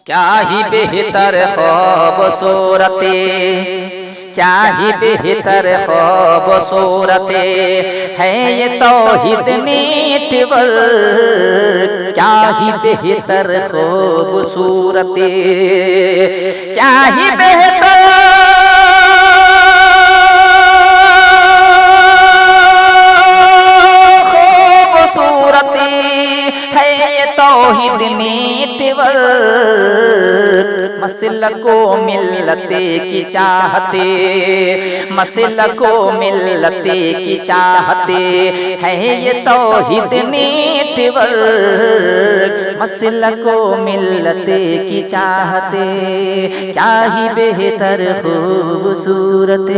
کیا ہی بہتر خوبصورت، کیا ہی بہتر خوبصورت ہے یہ توحید نیٹ ورک، کیا ہی بہتر خوبصورت، کیا ہی بہتر خوبصورت ہے یہ توحید نیٹ ورک، مسلک و ملت کی چاہتے، مسلک و ملت کی چاہتے ہے یہ توحید نیٹ ورک، مسلک و ملت کی چاہتے کیا ہی بہتر خوبصورت۔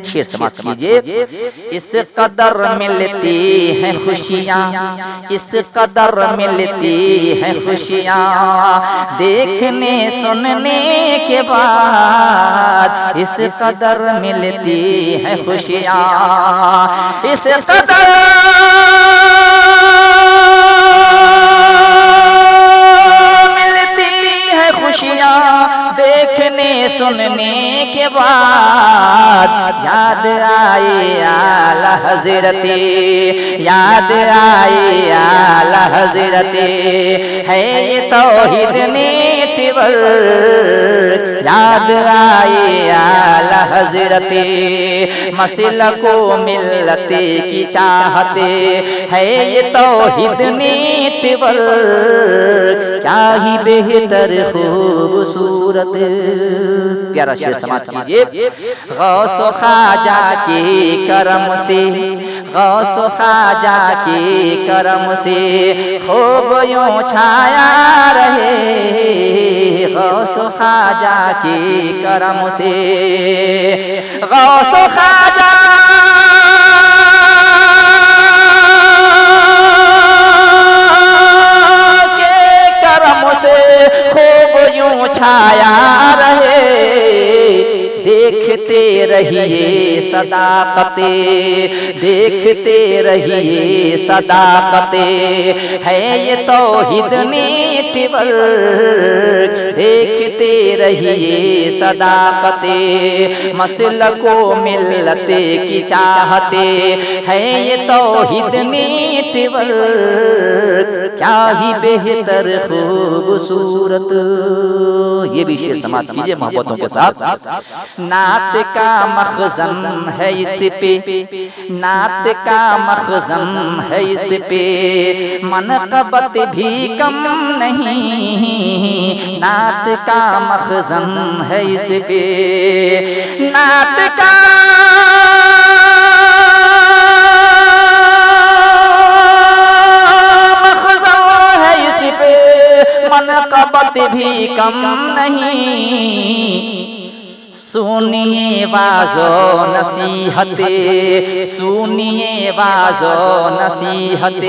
شعر سماعت کیجئے۔ اس قدر ملتی ہیں خوشیاں، اس قدر ملتی ہیں خوشیاں، دیکھنے سننے کے بعد اس قدر ملتی ہیں خوشیاں، اس قدر ملتی ہیں خوشیاں، دیکھنے سننے کے بعد یاد آئی اعلی حضرت، یاد آئی اعلی حضرت ہے یہ توحید نیٹ ورک، یاد آئی اعلی حضرت مسلک و ملت کی چاہتے ہے یہ توحید نیٹ ورک، کیا ہی بہتر خوبصورت۔ پیارا شعر سماعت کیجئے۔ غوث و خواجہ کے کرم سے، غوث و خواجہ کے کرم سے خوب یوں چھایا رہے، غوث و خواجہ کے کرم سے، غوث و خواجہ کے کرم سے خوب یوں چھایا رہے، دیکھتے رہیے صداقتیں، دیکھتے رہیے صداقتیں ہے یہ توحید نیٹ ورک، دیکھتے رہیے صداقتیں مسلک و ملت کی چاہتے ہے یہ توحید نیٹ ورک، کیا ہی بہتر خوبصورت۔ یہ بھی شعر سماعت کیجئے محبتوں کے ساتھ۔ نعت کا مخزن ہے اس پہ، نعت کا مخزن ہے اس پہ، منقبت بھی کم نہیں، نعت کا مخزن ہے اس پہ، نعت کا مخزن ہے اس پہ، منقبت بھی کم نہیں، سنیے واز و نصیحت، سنیے واز و نصیحت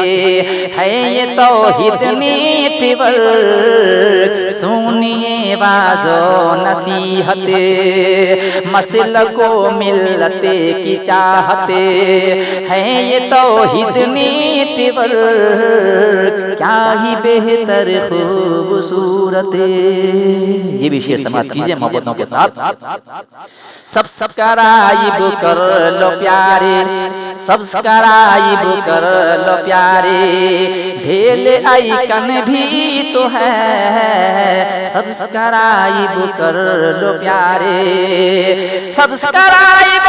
ہے یہ توحید نیٹ ورک، سنیے واز و نصیحت مسلک و ملت کی چاہتے ہے یہ توحید نیٹ ورک، کیا ہی بہتر خوبصورت۔ یہ بھی شعر سماعت کیجئے محبتوں کے ساتھ۔ سبسکرائب کر لو پیارے، سبسکرائب کر لو پیارے، بھیل آئیکن بھی تو ہے، سبسکرائب کر لو پیارے، سبسکرائب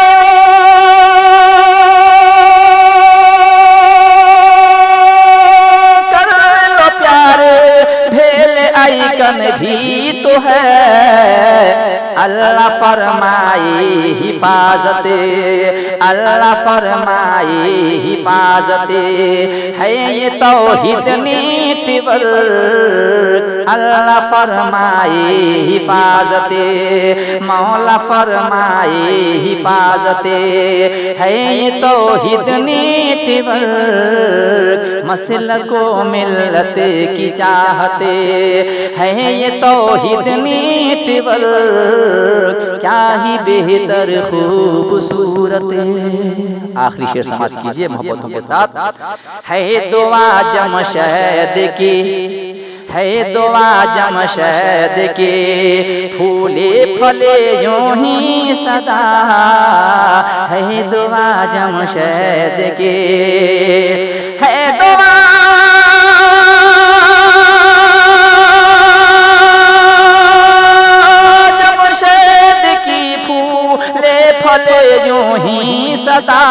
کر لو پیارے، بھیل آئیکن بھی تو ہے، اللہ فرمائے حفاظت، اللہ فرمائے حفاظت ہے یہ توحید نیٹ ورک، اللہ فرمائے حفاظت، مولا فرمائے حفاظت ہے یہ توحید نیٹ ورک، مسلک و ملت کی چاہتے ہے یہ توحید نیٹ ورک، کیا ہی بہتر خوبصورت۔ آخری شعر سماعت کیجئے محبتوں کے ساتھ۔ ہے دعا جمشید کی، ہے دعا جمشید کے پھولے پھلے یوں ہی سدا، ہے دعا جمشید کے، ہے دعا جمشید کی پھولے پھلے یوں ہی سدا،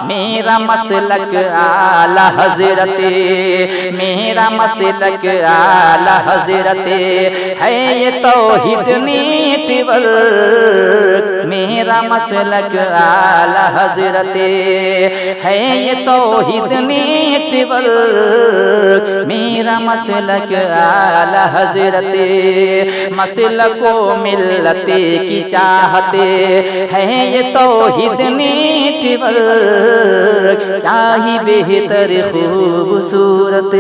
میرا مسلک اعلی حضرت، میرا مسلک اعلی حضرت ہے یہ توحید نیٹ ورک، میرا مسلک اعلی حضرت ہے یہ توحید نیٹ ورک، میرا مسلک اعلی حضرت، مسلک و ملت کی چاہتے ہے یہ توحید نیٹ ورک، کیا ہی بہتر خوبصورت